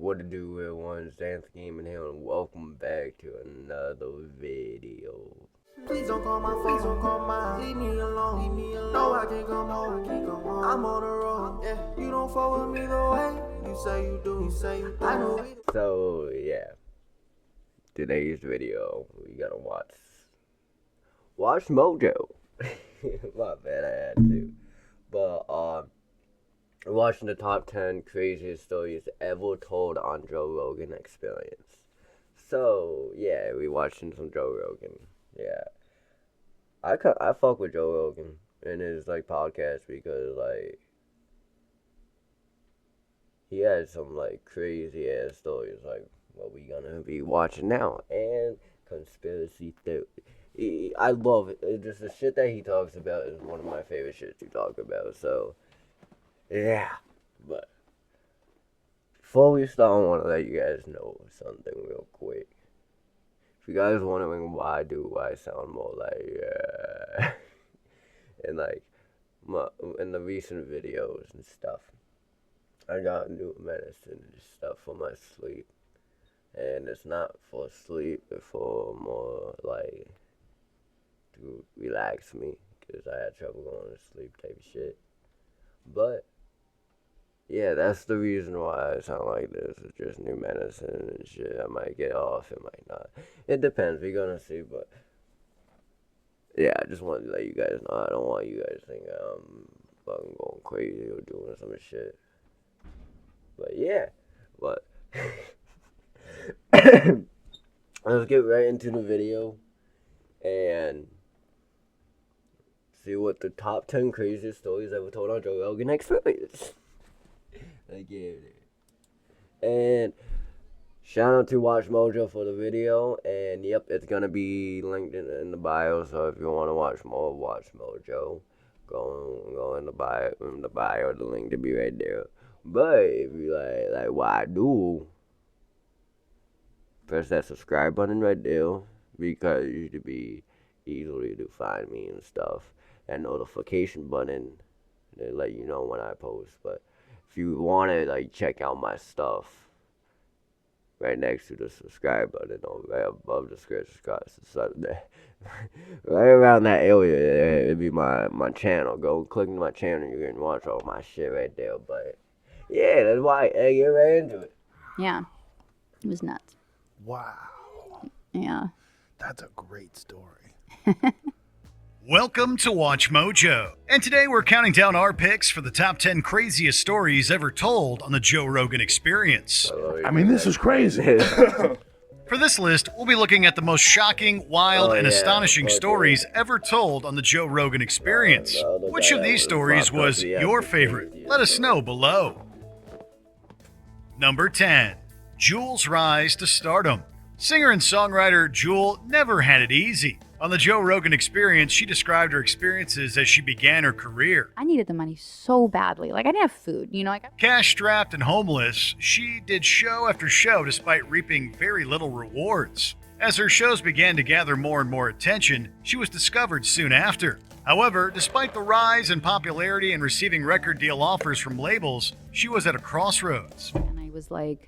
What to do, real ones? Dance Game and here, and welcome back to another video. Please don't call my phone, don't call my leave me alone, leave me alone. No, I can't come home, I'm on the road. Yeah, you don't fuck with me the way you say you do, I know it. So yeah, today's video we gotta watch Mojo. My bad, I had to. But we're watching the top 10 craziest stories ever told on Joe Rogan Experience. So yeah, we watching some Joe Rogan. Yeah, I fuck with Joe Rogan and his like podcast because like he has some like crazy ass stories like what we gonna be watching now and conspiracy theory. I love it. Just the shit that he talks about is one of my favorite shit to talk about. So yeah, but before we start, I want to let you guys know something real quick. If you guys wondering why do I sound more like and like in the recent videos and stuff, I got new medicine and stuff for my sleep, and it's not for sleep, it's for more like to relax me because I had trouble going to sleep type of shit. But yeah, that's the reason why I sound like this. It's just new medicine and shit. I might get off, it might not. It depends. We're gonna see, but yeah, I just wanted to let you guys know. I don't want you guys to think I'm fucking going crazy or doing some shit. But yeah, but let's get right into the video and see what the top 10 craziest stories ever told on Joe Rogan Experience. Let's get it. And shout out to Watch Mojo for the video. And yep, it's gonna be linked in the bio. So if you want to watch more, Watch Mojo. Go in the bio. The link to be right there. But if you like what I do, press that subscribe button right there because you should be easily to find me and stuff. That notification button to let you know when I post. But if you want to like check out my stuff, right next to the subscribe button or right above the subscribe, right around that area, it'd be my channel. Go click on my channel, you can watch all my shit right there. But yeah, that's why I get right into it. Yeah, it was nuts. Wow. Yeah. That's a great story. Welcome to Watch Mojo. And today we're counting down our picks for the top 10 craziest stories ever told on the Joe Rogan Experience. I mean, this is crazy. For this list, we'll be looking at the most shocking, wild, and astonishing stories ever told on the Joe Rogan Experience. Which of these stories was your favorite? Let us know below. Number 10. Jewel's rise to stardom. Singer and songwriter Jewel never had it easy. On the Joe Rogan Experience, she described her experiences as she began her career. I needed the money so badly. Like, I didn't have food, you know? Cash-strapped and homeless, she did show after show despite reaping very little rewards. As her shows began to gather more and more attention, she was discovered soon after. However, despite the rise in popularity and receiving record deal offers from labels, she was at a crossroads. And I was like,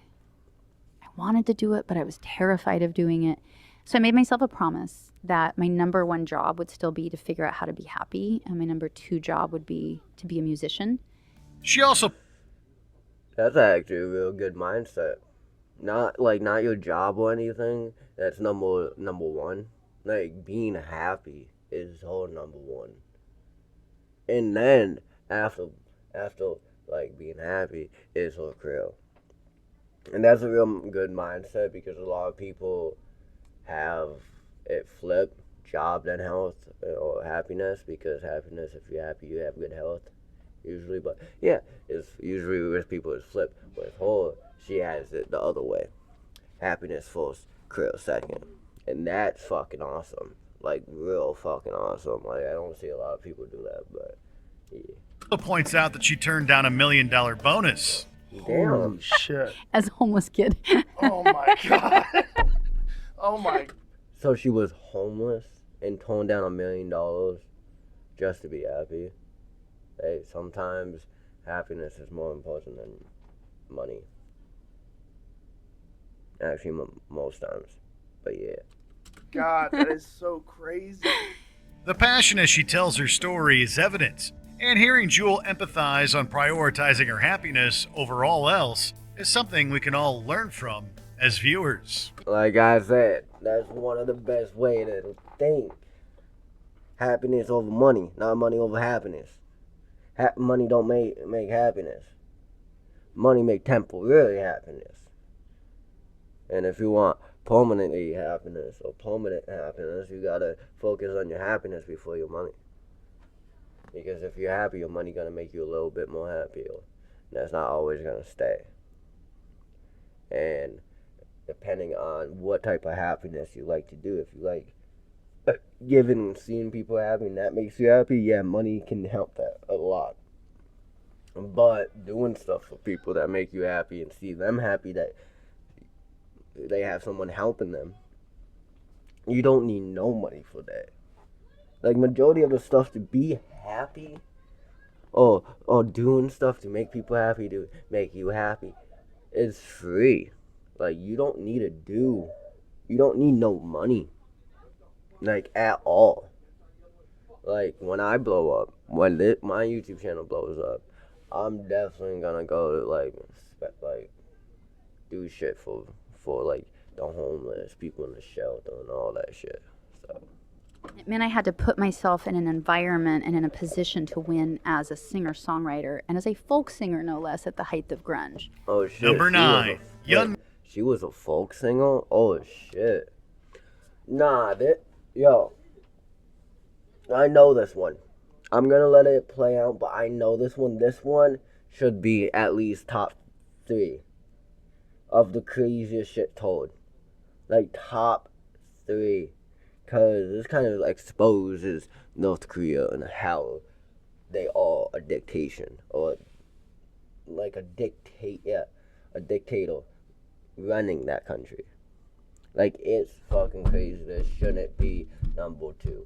I wanted to do it, but I was terrified of doing it. So I made myself a promise that my number one job would still be to figure out how to be happy, and my number two job would be to be a musician. She also... That's actually a real good mindset. Not your job or anything. That's number one. Like being happy is whole number one. And then after like being happy is her career. And that's a real good mindset because a lot of people have it flip, job then health or happiness, because happiness, if you're happy you have good health usually. But yeah, it's usually with people it's flip. With her, she has it the other way. Happiness first, career second. And that's fucking awesome. Like real fucking awesome. Like I don't see a lot of people do that, but yeah. points out that she turned down $1 million bonus. Damn. Holy shit. As a homeless kid. Oh my god. Oh my. So she was homeless and toned down $1 million just to be happy. Hey, sometimes happiness is more important than money. Actually, most times. But yeah. God, that is so crazy. The passion as she tells her story is evident, and hearing Jewel empathize on prioritizing her happiness over all else is something we can all learn from as viewers. Like I said, that's one of the best way to think. Happiness over money, not money over happiness. Money don't make happiness. Money make temporary happiness. And if you want permanently happiness or permanent happiness, you gotta focus on your happiness before your money. Because if you're happy, your money gonna make you a little bit more happier. That's not always gonna stay. And depending on what type of happiness you like to do, if you like giving and seeing people happy and that makes you happy, yeah, money can help that a lot. But doing stuff for people that make you happy and see them happy, that they have someone helping them, you don't need no money for that. Like, majority of the stuff to be happy or doing stuff to make people happy, to make you happy, is free. Like, you don't need no money, like, at all. Like, when I blow up, when my YouTube channel blows up, I'm definitely gonna go to, like do shit for like the homeless, people in the shelter and all that shit. So It meant I had to put myself in an environment and in a position to win as a singer-songwriter and as a folk singer, no less, at the height of grunge. oh shit. Number 9, Young. She was a folk singer? Oh shit. Nah, yo. I know this one. I'm gonna let it play out, but I know this one. This one should be at least top 3 of the craziest shit told. Like, top 3. Because this kind of exposes North Korea and how they are a dictation. Or like a dictator running that country. Like, it's fucking crazy. This shouldn't be number 2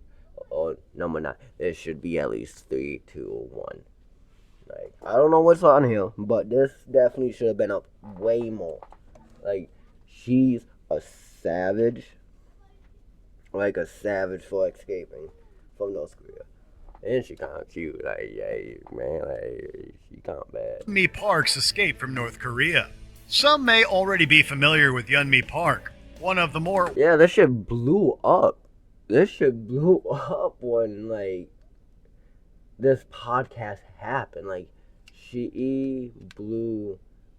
or number 9. It should be at least 3, 2, or 1. Like, I don't know what's on here, but this definitely should have been up way more. Like, she's a savage. Like, a savage for escaping from North Korea. And she kind of cute. Like, yeah, man, like, she kind of bad. Mi Park's escape from North Korea. Some may already be familiar with Yeonmi Park, one of the more. Yeah, this shit blew up. This shit blew up when, like, this podcast happened. Like, she blew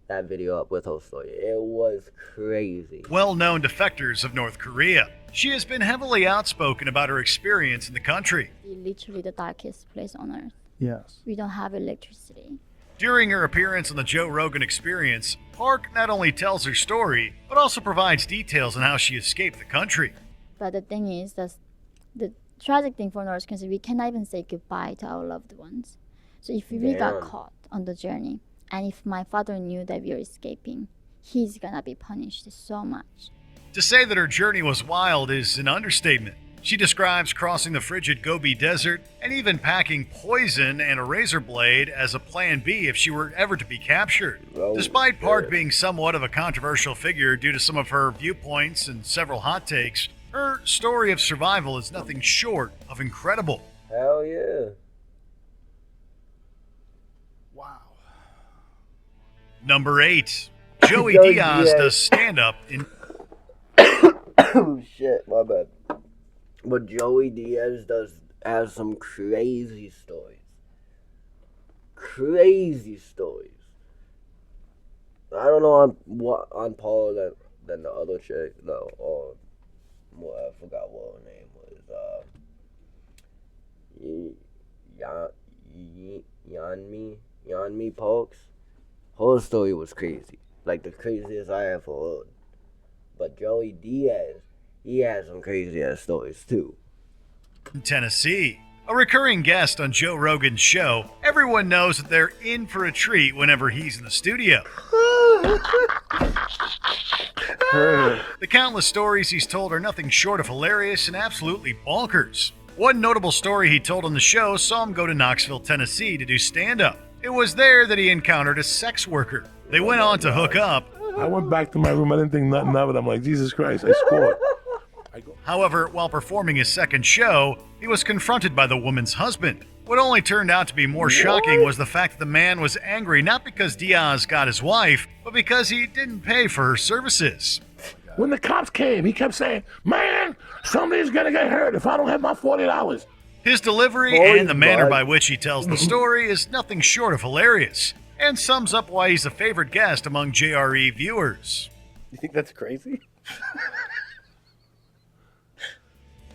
that video up with her story. It was crazy. Well-known defectors of North Korea. She has been heavily outspoken about her experience in the country. Literally the darkest place on earth. Yes. We don't have electricity. During her appearance on the Joe Rogan Experience, Park not only tells her story, but also provides details on how she escaped the country. But the thing is, that's the tragic thing for North Korea, we cannot even say goodbye to our loved ones. So if we got Damn. caught on the journey, and if my father knew that we were escaping, he's gonna be punished so much. To say that her journey was wild is an understatement. She describes crossing the frigid Gobi Desert and even packing poison and a razor blade as a plan B if she were ever to be captured. Oh, Despite Park shit. being somewhat of a controversial figure due to some of her viewpoints and several hot takes, her story of survival is nothing short of incredible. Hell yeah. Wow. Number 8. Joey Joey Diaz Diaz. does stand-up in... Oh shit, my bad. But Joey Diaz has some crazy stories. Crazy stories. I don't know on par than the other chick. No, or well, I forgot what her name was. Yeonmi Parks. Her story was crazy. Like, the craziest I ever heard. But Joey Diaz, he has some crazy ass stories too. Tennessee. A recurring guest on Joe Rogan's show, everyone knows that they're in for a treat whenever he's in the studio. The countless stories he's told are nothing short of hilarious and absolutely bonkers. One notable story he told on the show saw him go to Knoxville, Tennessee to do stand-up. It was there that he encountered a sex worker. They went on to hook up, I went back to my room. I didn't think nothing of it. I'm like, Jesus Christ, I scored. However, while performing his second show, he was confronted by the woman's husband. What only turned out to be more shocking was the fact that the man was angry not because Diaz got his wife, but because he didn't pay for her services. When the cops came, he kept saying, man, somebody's going to get hurt if I don't have my $40. His delivery and the manner by which he tells the story is nothing short of hilarious, and sums up why he's a favorite guest among JRE viewers. You think that's crazy?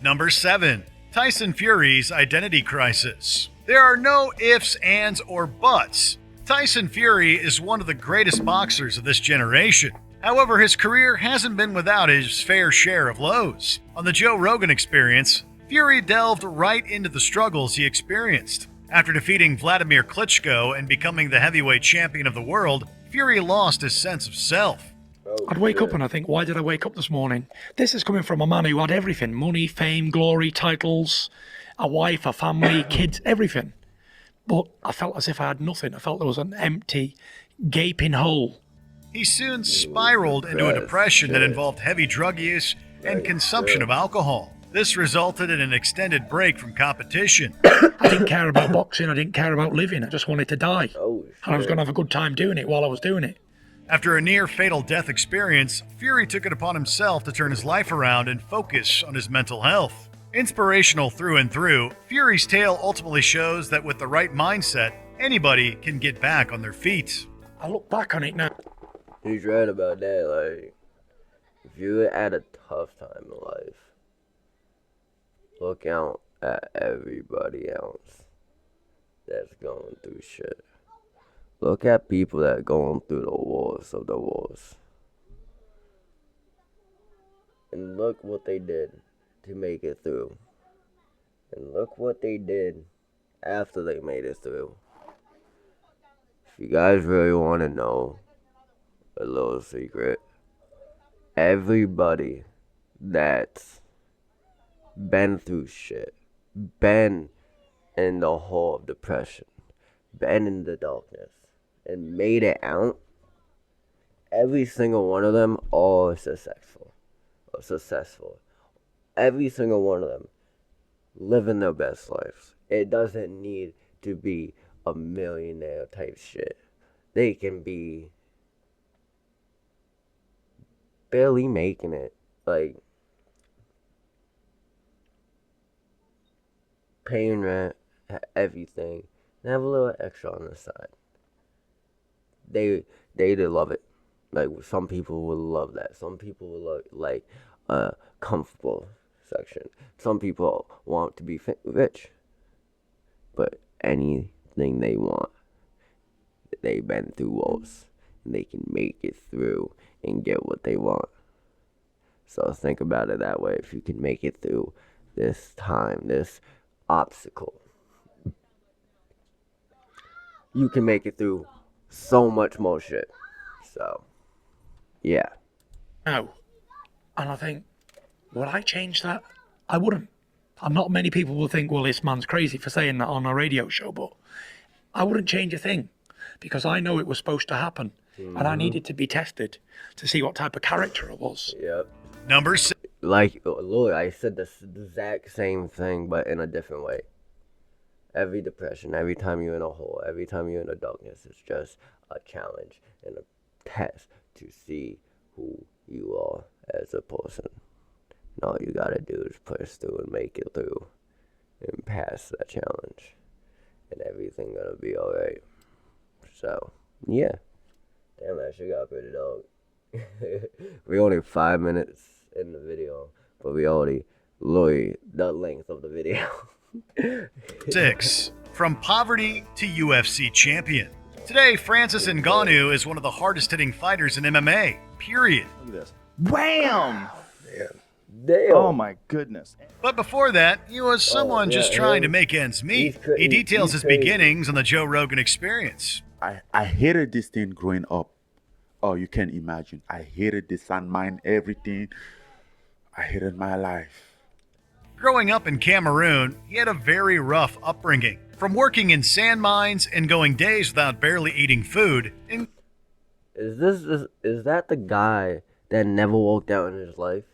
Number 7. Tyson Fury's identity crisis. There are no ifs, ands, or buts. Tyson Fury is one of the greatest boxers of this generation. However, his career hasn't been without his fair share of lows. On the Joe Rogan Experience, Fury delved right into the struggles he experienced. After defeating Vladimir Klitschko and becoming the heavyweight champion of the world, Fury lost his sense of self. I'd wake up and I think, why did I wake up this morning? This is coming from a man who had everything. Money, fame, glory, titles, a wife, a family, kids, everything. But I felt as if I had nothing. I felt there was an empty, gaping hole. He soon spiraled into a depression that involved heavy drug use and consumption of alcohol. This resulted in an extended break from competition. I didn't care about boxing. I didn't care about living. I just wanted to die. And I was going to have a good time doing it while I was doing it. After a near-fatal death experience, Fury took it upon himself to turn his life around and focus on his mental health. Inspirational through and through, Fury's tale ultimately shows that with the right mindset, anybody can get back on their feet. I look back on it now. He's right about that. Like, if you're at a tough time in life, look out at everybody else that's going through shit. Look at people that are going through the wars of the wars. And look what they did to make it through. And look what they did after they made it through. If you guys really want to know a little secret, everybody that's been through shit, been in the hole of depression, been in the darkness, and made it out, every single one of them all is successful. Every single one of them living their best lives. It doesn't need to be a millionaire type shit. They can be barely making it, like paying rent, everything, and have a little extra on the side. They love it. Like, some people will love that. Some people will love, like, a comfortable section. Some people want to be rich. But anything they want, they've been through wars. And they can make it through and get what they want. So think about it that way. If you can make it through this time, this obstacle, you can make it through so much more shit. So, yeah. No. And I think, would I change that? I wouldn't. And not many people will think, well, this man's crazy for saying that on a radio show, but I wouldn't change a thing because I know it was supposed to happen. And I needed to be tested to see what type of character it was. Yep. Number 6. Like, Lord, I said the exact same thing, but in a different way. Every depression, every time you're in a hole, every time you're in the darkness, it's just a challenge and a test to see who you are as a person. And all you gotta do is push through and make it through and pass that challenge. And everything gonna be alright. So, yeah. Damn, that shit got pretty dog. We only 5 minutes in the video, but we already lowered the length of the video. 6. From poverty to UFC champion. Today, Francis Ngannou is one of the hardest hitting fighters in MMA, period. Look at this. Wham! Damn. Oh my goodness. But before that, he was someone just trying to make ends meet. He details his beginnings on the Joe Rogan Experience. I hated this thing growing up. Oh, you can't imagine. I hated the sand mine, everything. I hated my life. Growing up in Cameroon, he had a very rough upbringing. From working in sand mines and going days without barely eating food. is that the guy that never worked out in his life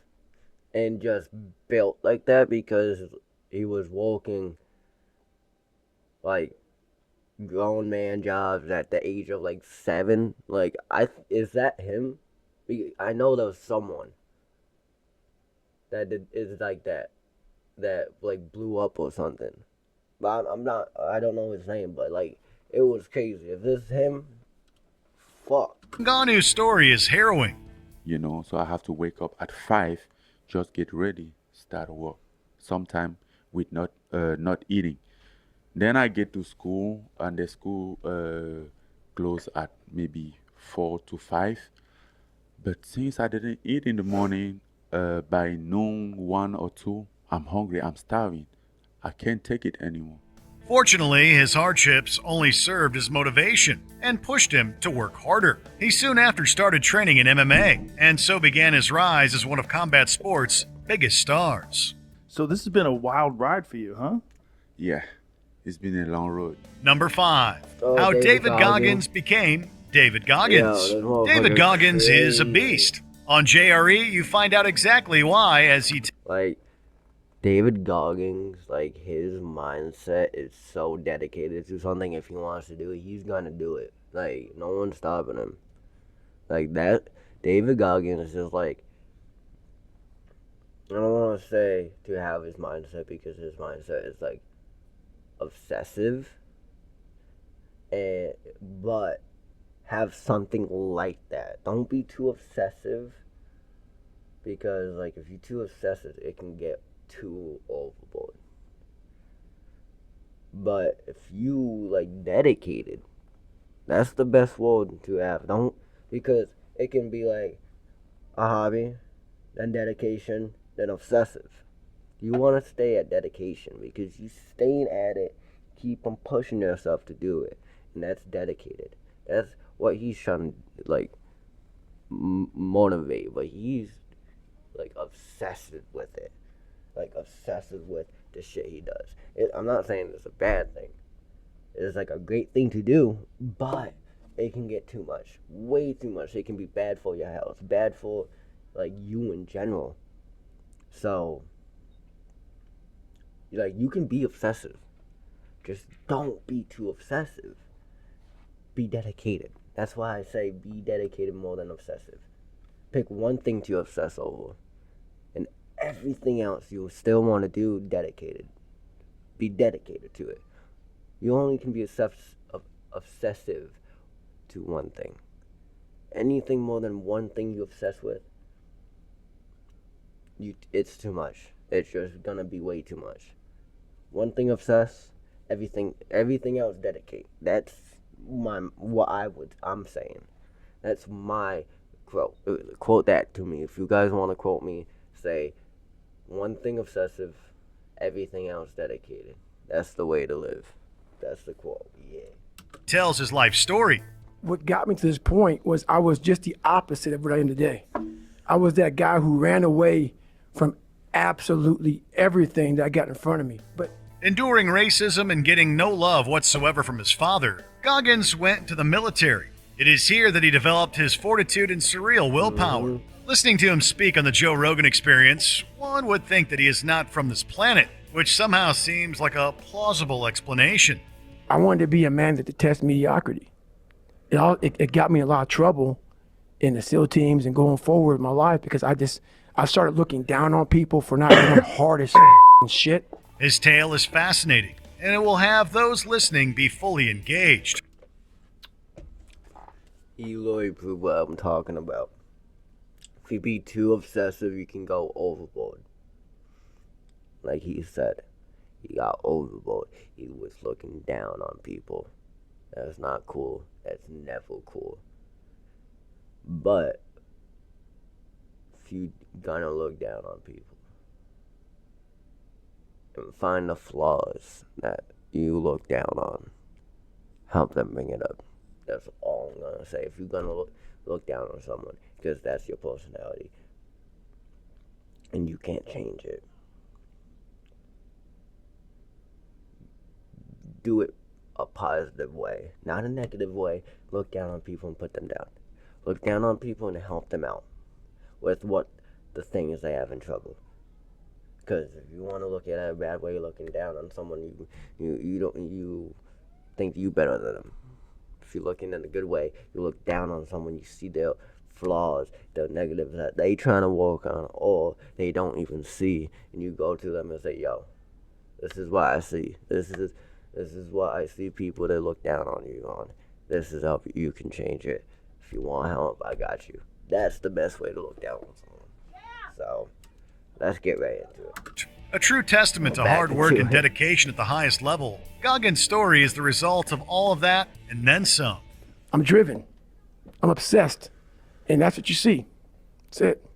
and just built like that because he was working like grown man jobs at the age of like 7? Like, is that him? I know there was someone that is like that like blew up or something. But I'm not. I don't know his name, but like it was crazy. If this is him, fuck. Ngannou's story is harrowing. You know, so I have to wake up at 5, just get ready, start work. Sometime with not eating. Then I get to school, and the school close at maybe 4 to 5. But since I didn't eat in the morning, by noon, 1 or 2, I'm hungry, I'm starving. I can't take it anymore. Fortunately, his hardships only served as motivation and pushed him to work harder. He soon after started training in MMA, and so began his rise as one of combat sports' biggest stars. So this has been a wild ride for you, huh? Yeah, it's been a long road. Number 5. Oh, How David David Goggins. Goggins became David Goggins. Yo, this motherfucker's David Goggins is a crazy. beast. On JRE, you find out exactly why as he Like David Goggins, like his mindset is so dedicated to something. If he wants to do it, he's gonna do it. Like no one's stopping him. Like that, David Goggins is like. I don't want to say to have his mindset because his mindset is like obsessive, but have something like that. Don't be too obsessive because like if you're too obsessive, it can get too overboard. But if you like dedicated, that's the best word to have. Don't because it can be like a hobby, then dedication, then obsessive. You want to stay at dedication because you staying at it, keep on pushing yourself to do it, and that's dedicated. That's what he's trying to like motivate, but he's like obsessive with it, like obsessive with the shit he does. I'm not saying it's a bad thing. It's like a great thing to do, but it can get too much, way too much. It can be bad for your health, bad for like you in general. So, like you can be obsessive, just don't be too obsessive. Be dedicated. That's why I say be dedicated more than obsessive. Pick one thing to obsess over, and everything else you still want to do dedicated. Be dedicated to it. You only can be obsessive to one thing. Anything more than one thing you obsess with, it's too much. It's just gonna be way too much. One thing obsess, everything else dedicate. That's I'm saying. That's my quote. Quote that to me. If you guys want to quote me, say one thing obsessive, everything else dedicated. That's the way to live. That's the quote. Yeah. tells his life story. What got me to this point was I was just the opposite of what I am today. I was that guy who ran away from absolutely everything that I got in front of me. But Enduring racism and getting no love whatsoever from his father, Goggins went to the military. It is here that he developed his fortitude and surreal willpower. Listening to him speak on the Joe Rogan Experience, one would think that he is not from this planet, which somehow seems like a plausible explanation. I wanted to be a man that detests mediocrity. It got me in a lot of trouble in the SEAL teams and going forward in my life because I started looking down on people for not doing hard as shit. His tale is fascinating, and it will have those listening be fully engaged. Eloy proved what I'm talking about. If you be too obsessive, you can go overboard. Like he said, he got overboard. He was looking down on people. That's not cool. That's never cool. But if you gonna look down on people and find the flaws that you look down on, help them bring it up. That's all I'm gonna say. If you're gonna look down on someone, because that's your personality, and you can't change it, do it a positive way, not a negative way. Look down on people and put them down. look down on people and help them out with what the things they have in trouble. Because if you want to look at it a bad way, you're looking down on someone, you think you better than them. If you're looking in a good way, you look down on someone, you see their flaws, their negatives that they trying to work on, or they don't even see, and you go to them and say, "Yo, this is what I see. This is what I see people that look down on you on. This is how you can change it. If you want help, I got you." That's the best way to look down on someone. So, let's get right into it. A true testament to hard work and dedication at the highest level, Goggins' story is the result of all of that and then some. I'm driven. I'm obsessed. And that's what you see. That's it.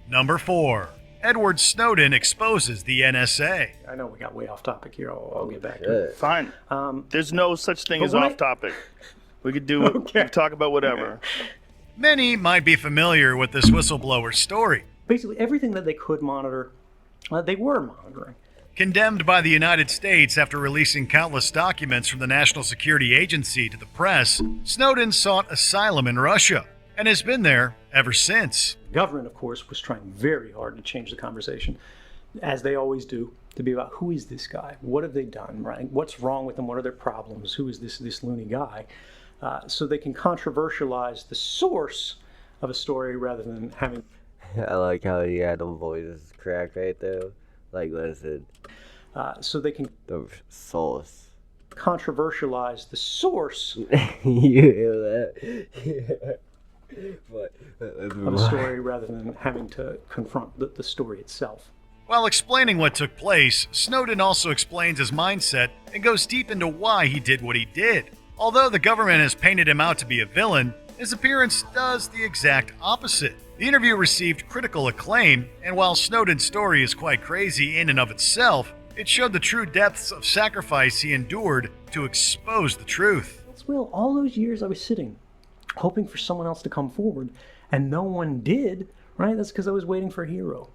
Number 4. Edward Snowden exposes the NSA. I know we got way off topic here. I'll get back to it. Fine. There's no such thing but as when off topic. We could do we can talk about whatever. Many might be familiar with this whistleblower story. Basically, everything that they could monitor, they were monitoring. Condemned by the United States after releasing countless documents from the National Security Agency to the press, Snowden sought asylum in Russia and has been there ever since. The government, of course, was trying very hard to change the conversation, as they always do, to be about who is this guy? What have they done, right? What's wrong with them? What are their problems? Who is this loony guy? So they can controversialize the source of a story rather than having... I like how he had the voice cracked right there. Like, listen. So they can... The source. Controversialize the source. You hear that? Yeah. Of a story rather than having to confront the story itself. While explaining what took place, Snowden also explains his mindset and goes deep into why he did what he did. Although the government has painted him out to be a villain, his appearance does the exact opposite. The interview received critical acclaim, and while Snowden's story is quite crazy in and of itself, it showed the true depths of sacrifice he endured to expose the truth. Well, all those years I was sitting, hoping for someone else to come forward, and no one did, right? That's because I was waiting for a hero.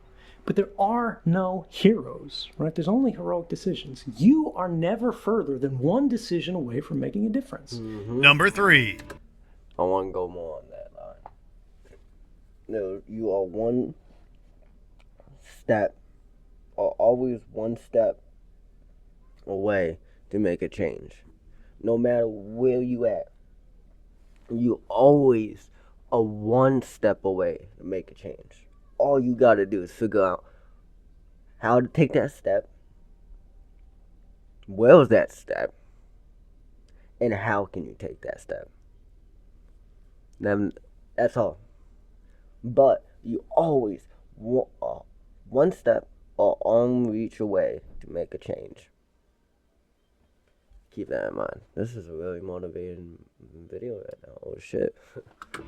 But there are no heroes, right? There's only heroic decisions. You are never further than one decision away from making a difference. Mm-hmm. Number 3. I want to go more on that line. No, you are one step, or always one step away to make a change. No matter where you at, you always are one step away to make a change. All you gotta do is figure out how to take that step, where's that step, and how can you take that step. Then that's all. But you always one step or arm reach away to make a change. Keep that in mind. This is a really motivating video right now. Oh shit.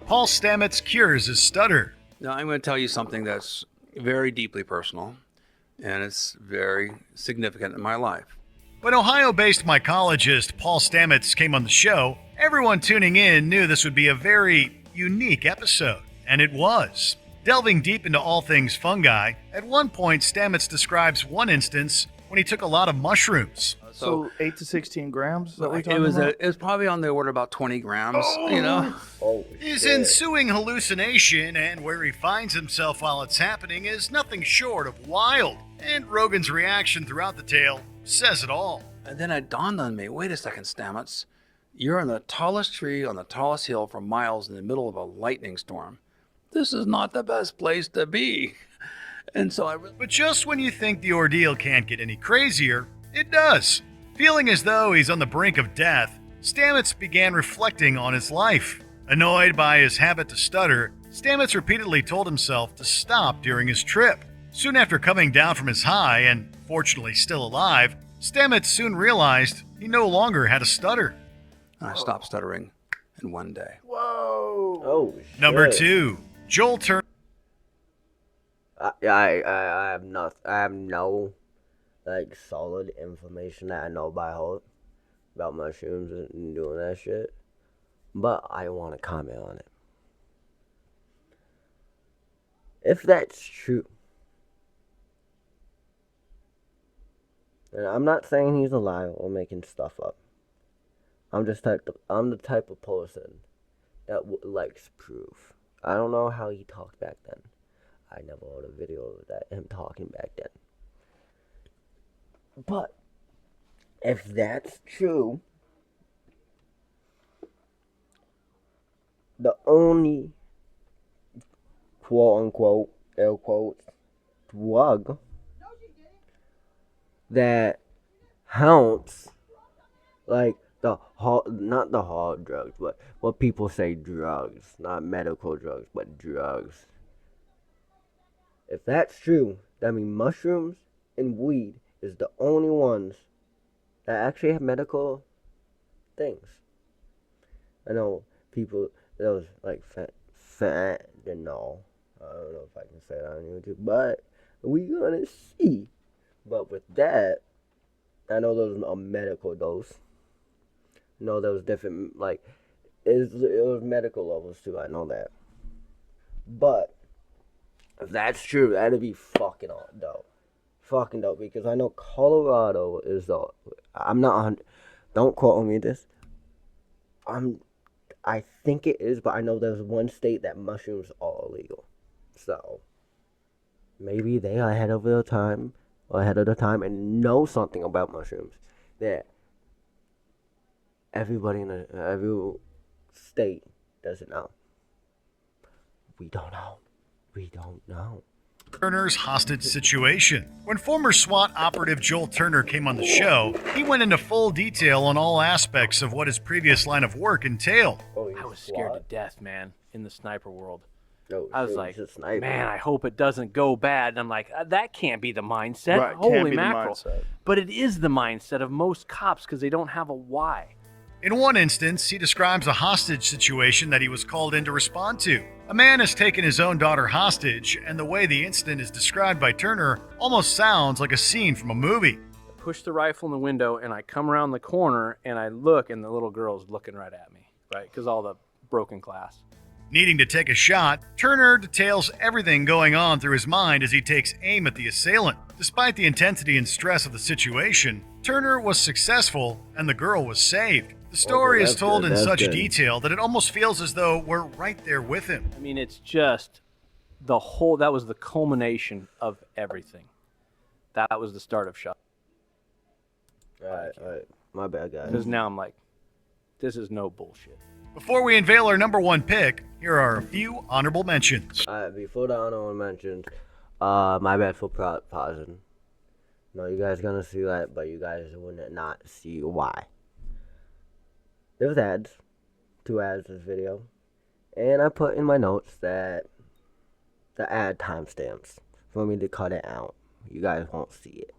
Paul Stamets cures his stutter. Now, I'm going to tell you something that's very deeply personal, and it's very significant in my life. When Ohio-based mycologist Paul Stamets came on the show, everyone tuning in knew this would be a very unique episode, and it was. Delving deep into all things fungi, at one point Stamets describes one instance when he took a lot of mushrooms. So 8 to 16 grams? Is that what you're It talking was about? it was probably on the order of about 20 grams, you know? Oh, His shit. ensuing hallucination and where he finds himself while it's happening is nothing short of wild, and Rogen's reaction throughout the tale says it all. And then it dawned on me, wait a second, Stamets. You're in the tallest tree on the tallest hill for miles in the middle of a lightning storm. This is not the best place to be. And so But just when you think the ordeal can't get any crazier, it does. Feeling as though he's on the brink of death, Stamets began reflecting on his life. Annoyed by his habit to stutter, Stamets repeatedly told himself to stop during his trip. Soon after coming down from his high, and fortunately still alive, Stamets soon realized he no longer had a stutter. I stopped stuttering in one day. Whoa. Oh shit. Number 2. Joel turned. I have no like solid information that I know by heart about mushrooms and doing that shit. But I want to comment on it. If that's true, and I'm not saying he's a liar or making stuff up. I'm the type of person that likes proof. I don't know how he talked back then. I never heard a video of that him talking back then. But if that's true, the only quote unquote air quotes drug that helps, like not the hard drugs, but what people say drugs, not medical drugs, but drugs. If that's true, that means mushrooms and weed is the only ones that actually have medical things. I know people, those like fentanyl. I don't know if I can say that on YouTube, but we gonna see. But with that, I know those are medical dose. You know, those different, like, it was medical levels too, I know that. But, if that's true, that'd be fucking dope. Fucking dope, because I know Colorado is the, I'm not, don't quote me this. I think it is, but I know there's one state that mushrooms are illegal. So, maybe they are ahead of the time and know something about mushrooms that everybody in every state doesn't know. We don't know. Turner's hostage situation. When former SWAT operative Joel Turner came on the show, he went into full detail on all aspects of what his previous line of work entailed. I was scared to death, man, in the sniper world. No, I was like, man, I hope it doesn't go bad. And I'm like, that can't be the mindset. Right, Holy mackerel. But it is the mindset of most cops because they don't have a why. In one instance, he describes a hostage situation that he was called in to respond to. A man has taken his own daughter hostage, and the way the incident is described by Turner almost sounds like a scene from a movie. I push the rifle in the window, and I come around the corner, and I look, and the little girl's looking right at me, right? Because all the broken glass. Needing to take a shot, Turner details everything going on through his mind as he takes aim at the assailant. Despite the intensity and stress of the situation, Turner was successful, and the girl was saved. The story is told in such detail that it almost feels as though we're right there with him. I mean, it's just that was the culmination of everything. That was the start of Shot. All right. My bad, guys. Because now I'm like, this is no bullshit. Before we unveil our number one pick, here are a few honorable mentions. Before the honorable mentions, my bad for pausing. No, you guys gonna see that, but you guys would not see why. There's ads, 2 ads this video, and I put in my notes that the ad timestamps for me to cut it out. You guys won't see it,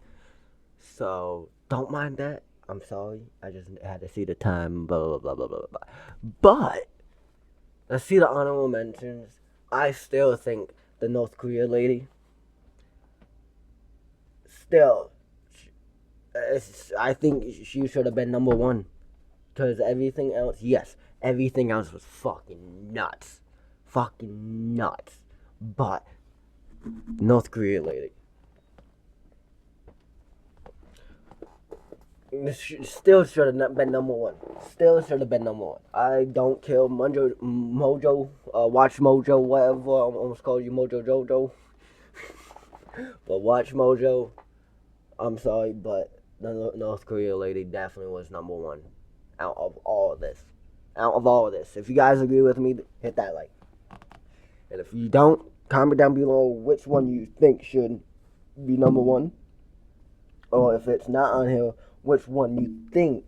so don't mind that. I'm sorry, I just had to see the time, blah blah blah blah blah blah. But let's see the honorable mentions. I still think the North Korea lady. I think she should have been number 1. Because everything else, yes, everything else was fucking nuts. Fucking nuts. But, North Korea lady. Still should have been number 1. Still should have been number 1. I don't kill Mojo, Watch Mojo, whatever. I almost called you Mojo Jojo. But Watch Mojo, I'm sorry, but the North Korea lady definitely was number 1. Out of all of this. If you guys agree with me, hit that like. And if you don't, comment down below which one you think should be number 1. Or if it's not on here, which one you think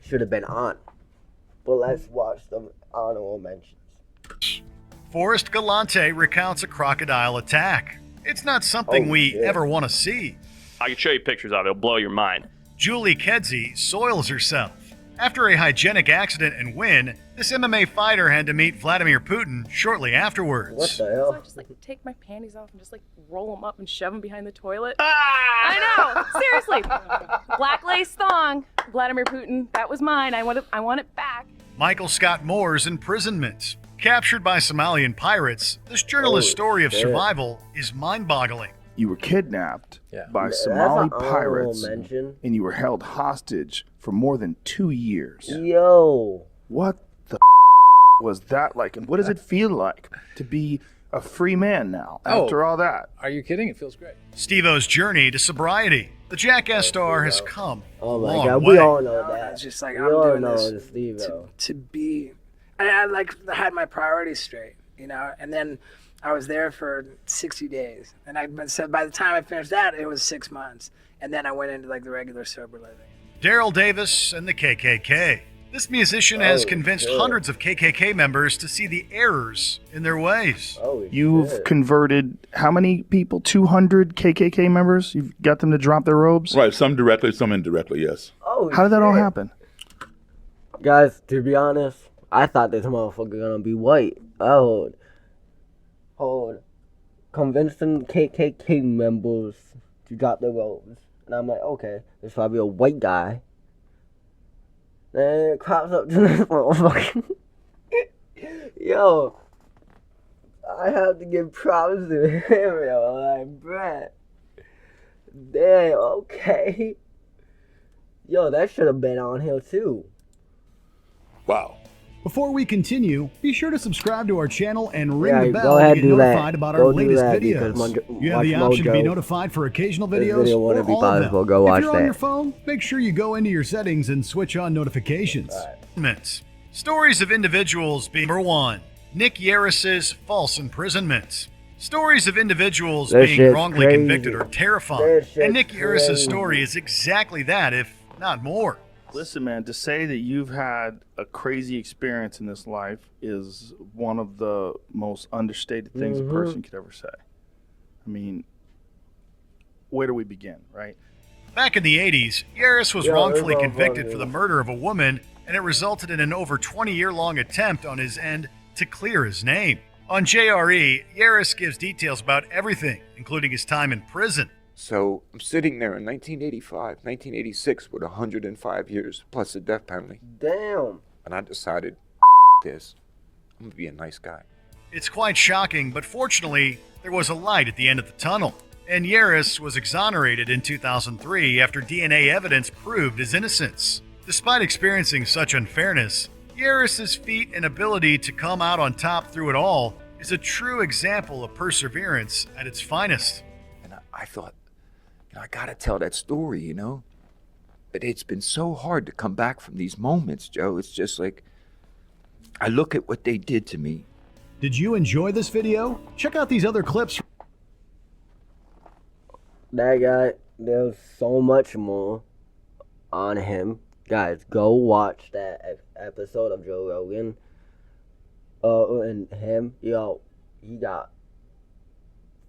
should have been on. But let's watch some honorable mentions. Forrest Galante recounts a crocodile attack. It's not something we ever want to see. I can show you pictures of it. It'll blow your mind. Julie Kedzie soils herself. After a hygienic accident and win, this MMA fighter had to meet Vladimir Putin shortly afterwards. What the hell? So I just take my panties off and just roll them up and shove them behind the toilet. Ah! I know, seriously. Black lace thong, Vladimir Putin. That was mine. I want it back. Michael Scott Moore's imprisonment. Captured by Somalian pirates, this journalist's story of survival is mind-boggling. You were kidnapped by Somali pirates, and you were held hostage for more than 2 years. Yo. What the was that like? And what does it feel like to be a free man now after all that? Are you kidding? It feels great. Steve-O's journey to sobriety. The Jackass star has come a Oh my long God, way. we all know that. It's just like we I'm all doing know this Steve-O. to be. I like had my priorities straight, you know, and then I was there for 60 days, and I said by the time I finished that, it was 6 months, and then I went into like the regular sober living. Daryl Davis and the KKK. This musician has convinced hundreds of KKK members to see the errors in their ways. You've converted how many people? 200 KKK members? You've got them to drop their robes? Right, some directly, some indirectly, yes. How did that all happen? Guys, to be honest, I thought this motherfucker gonna be white. Convincing KKK members to drop their robes. And I'm like, okay, there's probably a white guy. And it crops up to this motherfucker. Yo, I have to give props to him, yo. Like, Brett. Damn, okay. Yo, that should have been on here too. Wow. Before we continue, be sure to subscribe to our channel and ring the go bell ahead, to get do that. notified about Go our do latest that because videos. You have the watch option to be Mojo. notified for occasional This videos video or wouldn't be all of them. possible. Go watch if you're on that. your phone, make sure you go into your settings and switch on notifications. Stories of individuals being number 1. Nick Yaris's false imprisonment. Stories of individuals That being shit's wrongly crazy. convicted are terrifying. That shit's And Nick Yaris's crazy. story is exactly that, if not more. Listen, man, to say that you've had a crazy experience in this life is one of the most understated things a person could ever say. I mean, where do we begin, right? Back in the 80s, Yaris was Yeah, wrongfully it's all convicted fun, for the yeah. murder of a woman, and it resulted in an over 20-year-long attempt on his end to clear his name. On JRE, Yaris gives details about everything, including his time in prison. So I'm sitting there in 1985, 1986 with 105 years plus the death penalty. Damn. And I decided, this, I'm gonna be a nice guy. It's quite shocking, but fortunately, there was a light at the end of the tunnel. And Yaris was exonerated in 2003 after DNA evidence proved his innocence. Despite experiencing such unfairness, Yaris's feat and ability to come out on top through it all is a true example of perseverance at its finest. And I thought, I gotta tell that story, you know? But it's been so hard to come back from these moments, Joe. It's just like, I look at what they did to me. Did you enjoy this video? Check out these other clips. That guy, there's so much more on him. Guys, go watch that episode of Joe Rogan. And him, yo, he got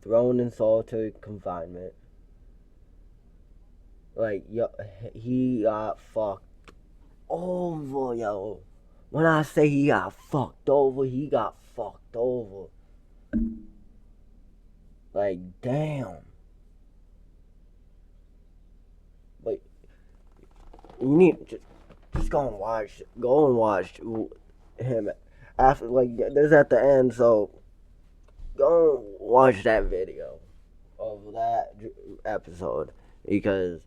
thrown in solitary confinement. Like, yo, he got fucked over, yo. When I say he got fucked over, he got fucked over. Like, damn. Like, you need just go and watch him after, like, this at the end, so go and watch that video of that episode because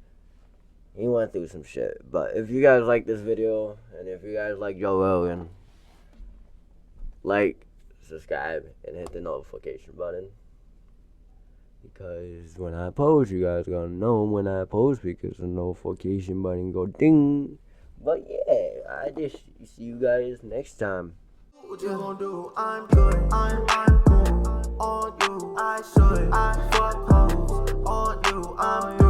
he went through some shit. But if you guys like this video and if you guys like Joe Rogan, like, subscribe, and hit the notification button. Because when I post, you guys gonna know when I post because the notification button go ding. But yeah, I just see you guys next time. What you gonna do? I'm good. I'm cool. On you, I should. I fuck hoes. On you, I'm good.